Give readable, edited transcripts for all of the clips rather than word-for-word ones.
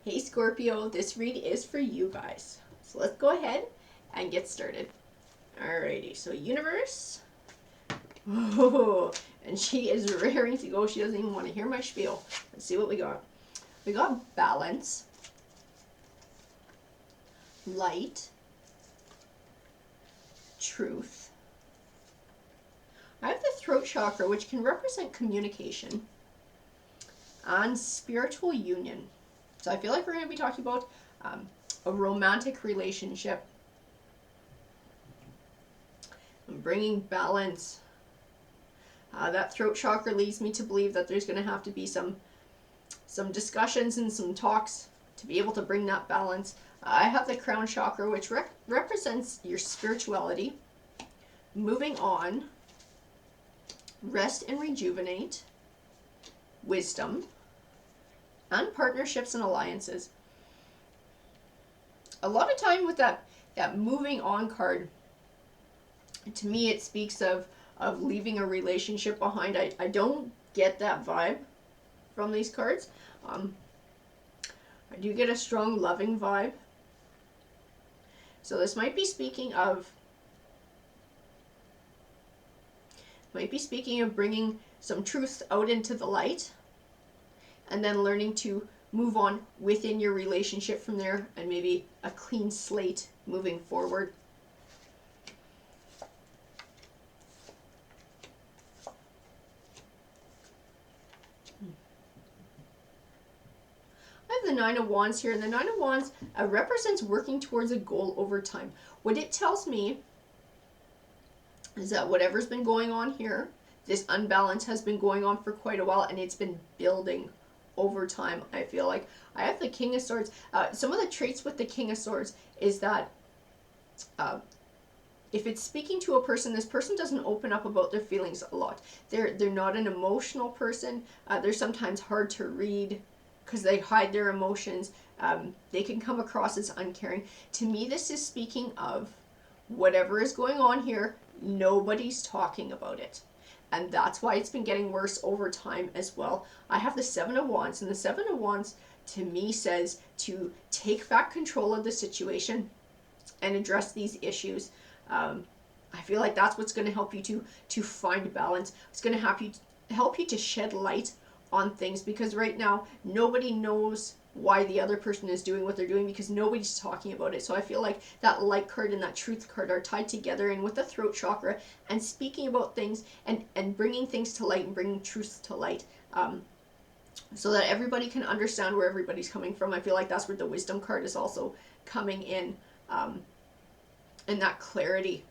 Hey Scorpio, this read is for you guys. So let's go ahead and get started. Alrighty, so universe. Oh, and she is raring to go. She doesn't even want to hear my spiel. Let's see what we got. We got balance, light, truth. I have the throat chakra, which can represent communication, and spiritual union. So I feel like we're going to be talking about a romantic relationship and bringing balance. That throat chakra leads me to believe that there's going to have to be some discussions and some talks to be able to bring that balance. I have the crown chakra, which represents your spirituality, moving on, rest and rejuvenate, wisdom, and partnerships and alliances. A lot of time with that moving on card, to me it speaks of leaving a relationship behind. I don't get that vibe from these cards. I do get a strong loving vibe. So this might be speaking of bringing some truth out into the light, and then learning to move on within your relationship from there, and maybe a clean slate moving forward. I have the Nine of Wands here, and the Nine of Wands represents working towards a goal over time. What it tells me is that whatever's been going on here, this unbalance has been going on for quite a while, and it's been building over time. I feel like I have the King of Swords. Some of the traits with the King of Swords is that if it's speaking to a person, this person doesn't open up about their feelings a lot. They're not an emotional person. They're sometimes hard to read because they hide their emotions. They can come across as uncaring. To me, this is speaking of whatever is going on here, nobody's talking about it. And that's why it's been getting worse over time as well. I have the Seven of Wands, and the Seven of Wands to me says to take back control of the situation and address these issues. I feel like that's what's going to help you to find balance. It's going to help you to shed light on things, because right now nobody knows why the other person is doing what they're doing, because nobody's talking about it. So I feel like that light card and that truth card are tied together, and with the throat chakra and speaking about things and bringing things to light and bringing truth to light, so that everybody can understand where everybody's coming from. I feel like that's where the wisdom card is also coming in, and that clarity.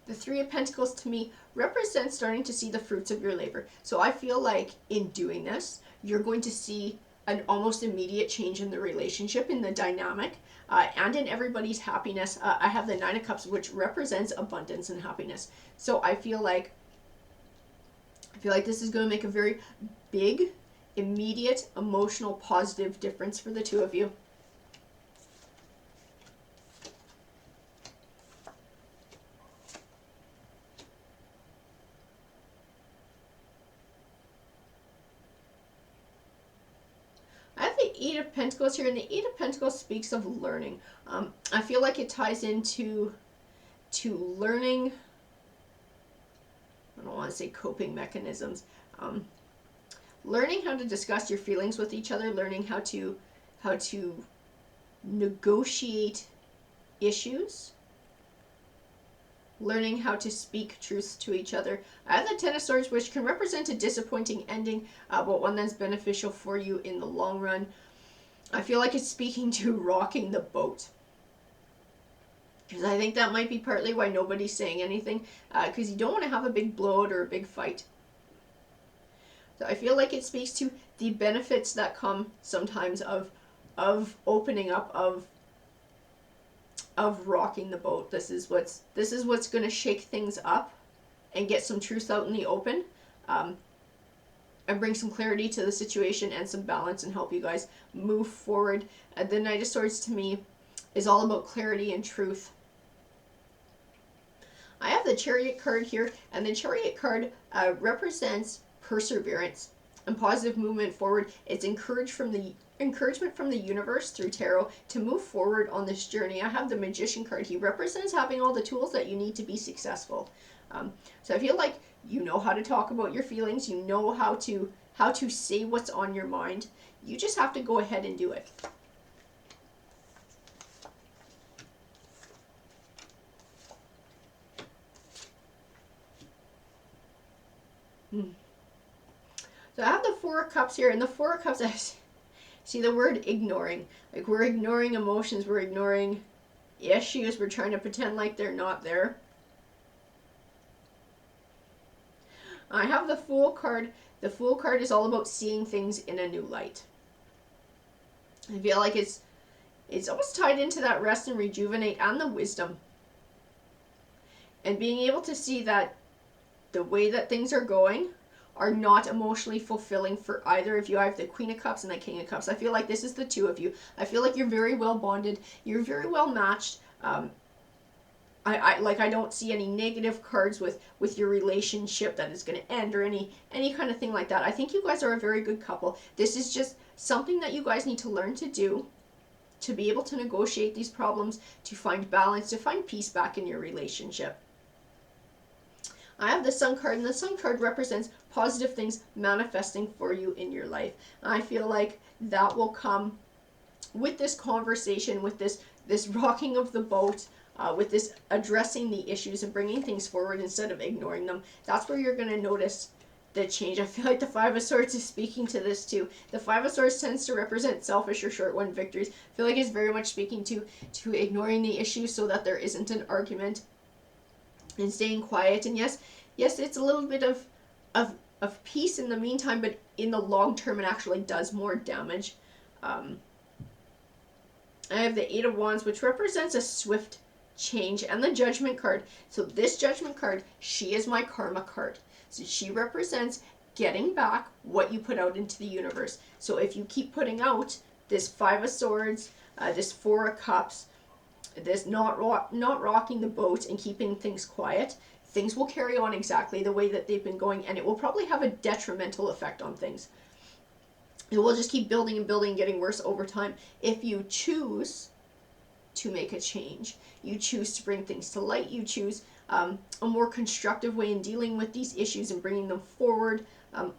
The Three of Pentacles to me represents starting to see the fruits of your labor. So I feel like in doing this, you're going to see an almost immediate change in the relationship, in the dynamic, and in everybody's happiness. I have the Nine of Cups, which represents abundance and happiness. So I feel like this is going to make a very big, immediate, emotional, positive difference for the two of you. Eight of Pentacles here, and the Eight of Pentacles speaks of learning. I feel like it ties into learning. I don't want to say coping mechanisms. Learning how to discuss your feelings with each other, learning how to negotiate issues, learning how to speak truth to each other. I have the Ten of Swords, which can represent a disappointing ending, but one that's beneficial for you in the long run. I feel like it's speaking to rocking the boat, because I think that might be partly why nobody's saying anything, because you don't want to have a big blowout or a big fight. So I feel like it speaks to the benefits that come sometimes of opening up, of rocking the boat. This is what's going to shake things up and get some truth out in the open, and bring some clarity to the situation and some balance, and help you guys move forward. The Knight of Swords to me is all about clarity and truth. I have the Chariot card here, and the Chariot card represents perseverance and positive movement forward. It's encouraged from the encouragement from the universe through tarot to move forward on this journey. I have the Magician card. He represents having all the tools that you need to be successful. So I feel like you know how to talk about your feelings. You know how to say what's on your mind. You just have to go ahead and do it. So I have the Four of Cups here, and the Four of Cups, I see the word ignoring. Like, we're ignoring emotions, we're ignoring issues, we're trying to pretend like they're not there. I have the Fool card. The Fool card is all about seeing things in a new light. I feel like it's almost tied into that rest and rejuvenate and the wisdom. And being able to see that the way that things are going are not emotionally fulfilling for either of you. I have the Queen of Cups and the King of Cups. I feel like this is the two of you. I feel like you're very well bonded. You're very well matched. I don't see any negative cards with your relationship that is going to end or any kind of thing like that. I think you guys are a very good couple. This is just something that you guys need to learn to do to be able to negotiate these problems, to find balance, to find peace back in your relationship. I have the Sun card, and the Sun card represents positive things manifesting for you in your life. And I feel like that will come with this conversation, with this rocking of the boat, with this addressing the issues and bringing things forward instead of ignoring them. That's where you're going to notice the change. I feel like the Five of Swords is speaking to this too. The Five of Swords tends to represent selfish or short-won victories. I feel like it's very much speaking to ignoring the issues so that there isn't an argument and staying quiet. And yes, it's a little bit of peace in the meantime, but in the long term it actually does more damage. I have the Eight of Wands, which represents a swift change, and the Judgment card. So this Judgment card, she is my karma card. So she represents getting back what you put out into the universe. So if you keep putting out this Five of Swords, this Four of Cups, this not rocking the boat and keeping things quiet, things will carry on exactly the way that they've been going, and it will probably have a detrimental effect on things. It will just keep building and building, getting worse over time. If you choose to make a change, you choose to bring things to light, you choose a more constructive way in dealing with these issues and bringing them forward,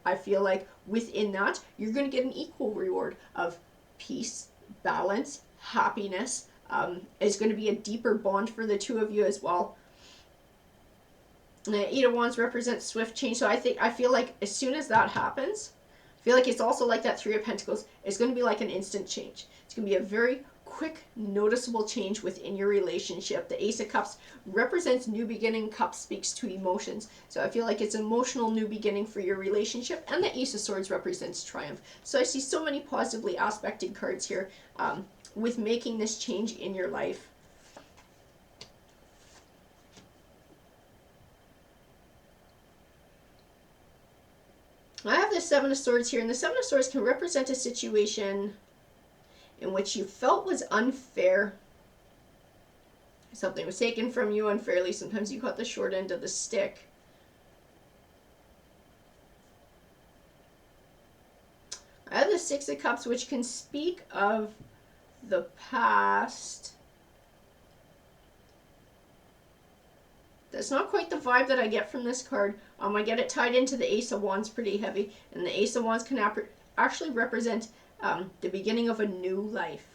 I feel like within that, you're going to get an equal reward of peace, balance, happiness. It's going to be a deeper bond for the two of you as well. The Eight of Wands represents swift change, so I feel like as soon as that happens, I feel like it's also like that Three of Pentacles. It's going to be like an instant change. It's going to be a very quick, noticeable change within your relationship. The Ace of Cups represents new beginning. Cup speaks to emotions, so I feel like it's an emotional new beginning for your relationship. And the Ace of Swords represents triumph. So I see so many positively aspected cards here with making this change in your life. I have the Seven of Swords here, and the Seven of Swords can represent a situation in which you felt was unfair. Something was taken from you unfairly. Sometimes you got the short end of the stick. I have the Six of Cups, which can speak of the past. That's not quite the vibe that I get from this card. I get it tied into the Ace of Wands pretty heavy, and the Ace of Wands can actually represent the beginning of a new life,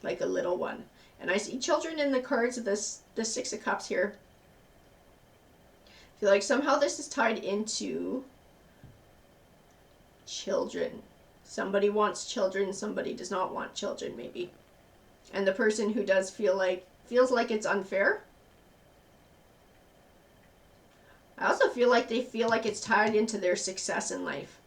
like a little one. And I see children in the cards of the Six of Cups here. I feel like somehow this is tied into children. Somebody wants children, somebody does not want children, maybe. And the person who does feels like it's unfair. I also feel like they feel like it's tied into their success in life.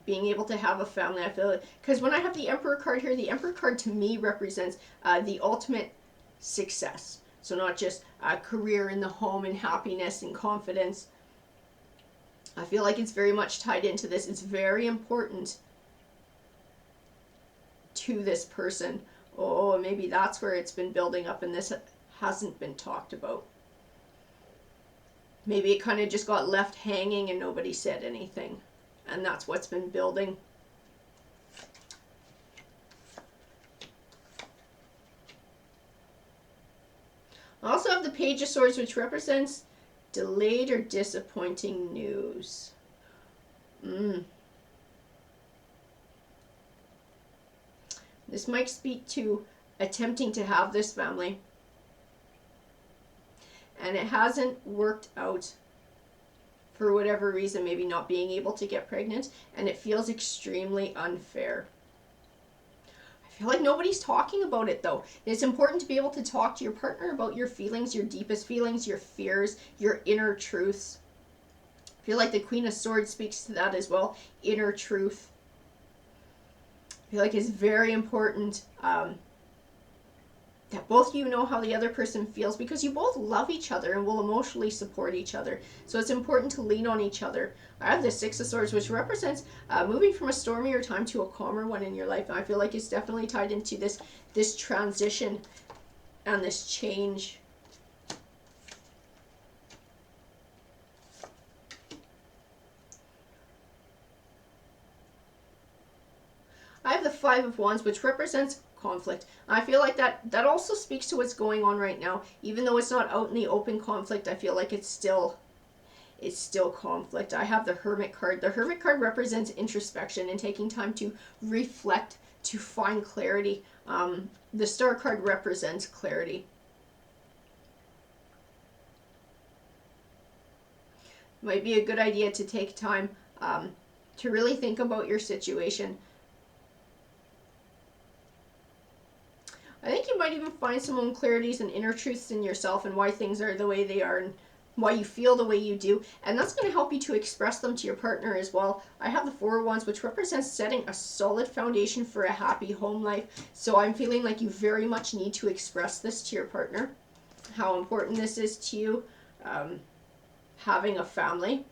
Being able to have a family, I feel, because when I have the Emperor card here, the Emperor card to me represents the ultimate success. So not just a career in the home and happiness and confidence. I feel like it's very much tied into this. It's very important to this person. Oh, maybe that's where it's been building up and this hasn't been talked about. Maybe it kind of just got left hanging and nobody said anything. And that's what's been building. I also have the Page of Swords, which represents delayed or disappointing news. This might speak to attempting to have this family, and it hasn't worked out for whatever reason, maybe not being able to get pregnant, and it feels extremely unfair. I feel like nobody's talking about it though. It's important to be able to talk to your partner about your feelings, your deepest feelings, your fears, your inner truths. I feel like the Queen of Swords speaks to that as well, inner truth. I feel like it's very important that both of you know how the other person feels, because you both love each other and will emotionally support each other. So it's important to lean on each other. I have the Six of Swords, which represents moving from a stormier time to a calmer one in your life. And I feel like it's definitely tied into this transition and this change. I have the Five of Wands, which represents conflict. I feel like that also speaks to what's going on right now. Even though it's not out in the open conflict, I feel like it's still conflict. I have the Hermit card. The Hermit card represents introspection and taking time to reflect, to find clarity. The Star card represents clarity. Might be a good idea to take time to really think about your situation. I think you might even find some own clarities and inner truths in yourself and why things are the way they are and why you feel the way you do. And that's going to help you to express them to your partner as well. I have the Four of Wands, which represents setting a solid foundation for a happy home life. So I'm feeling like you very much need to express this to your partner, how important this is to you, having a family.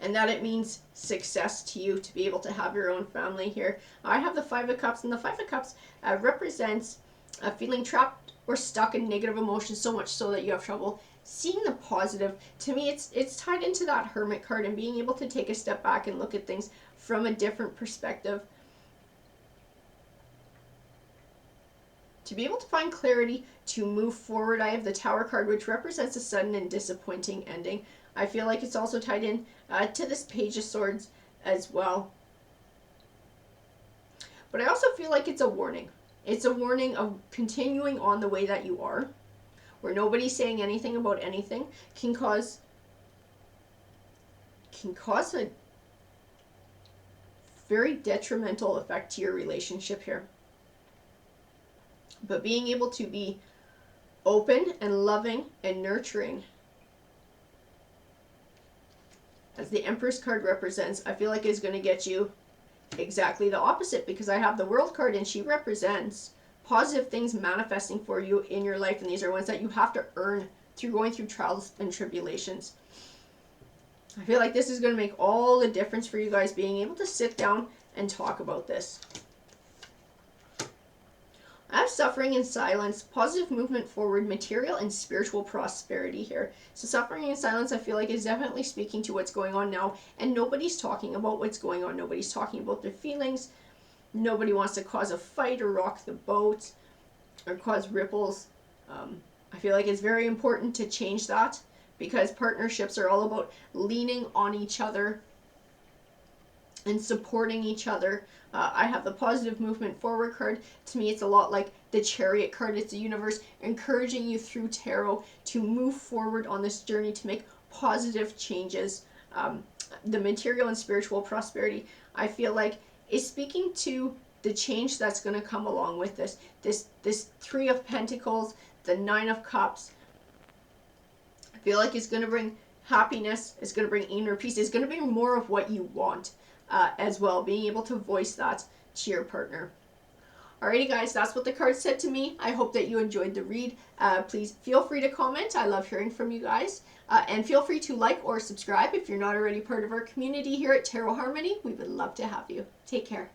And that it means success to you to be able to have your own family here. I have the Five of Cups, and the Five of Cups represents feeling trapped or stuck in negative emotions, so much so that you have trouble seeing the positive. To me, it's tied into that Hermit card and being able to take a step back and look at things from a different perspective. To be able to find clarity, to move forward, I have the Tower card, which represents a sudden and disappointing ending. I feel like it's also tied in to this Page of Swords as well. But I also feel like it's a warning. It's a warning of continuing on the way that you are, where nobody's saying anything about anything, can cause a very detrimental effect to your relationship here. But being able to be open and loving and nurturing, as the Empress card represents, I feel like is going to get you exactly the opposite, because I have the World card and she represents positive things manifesting for you in your life, and these are ones that you have to earn through going through trials and tribulations. I feel like this is going to make all the difference for you guys, being able to sit down and talk about this. I have suffering in silence, positive movement forward, material and spiritual prosperity here. So suffering in silence, I feel like, is definitely speaking to what's going on now, and nobody's talking about what's going on. Nobody's talking about their feelings. Nobody wants to cause a fight or rock the boat or cause ripples. I feel like it's very important to change that, because partnerships are all about leaning on each other and supporting each other. I have the positive movement forward card. To me, it's a lot like the Chariot card. It's the universe encouraging you through tarot to move forward on this journey to make positive changes. The material and spiritual prosperity, I feel like, is speaking to the change that's going to come along with this Three of Pentacles, the Nine of Cups. I feel like it's going to bring happiness, it's going to bring inner peace, it's going to bring more of what you want as well, being able to voice that to your partner. Alrighty guys, that's what the card said to me. I hope that you enjoyed the read. Please feel free to comment. I love hearing from you guys. And feel free to like or subscribe if you're not already part of our community here at Tarot Harmony. We would love to have you. Take care.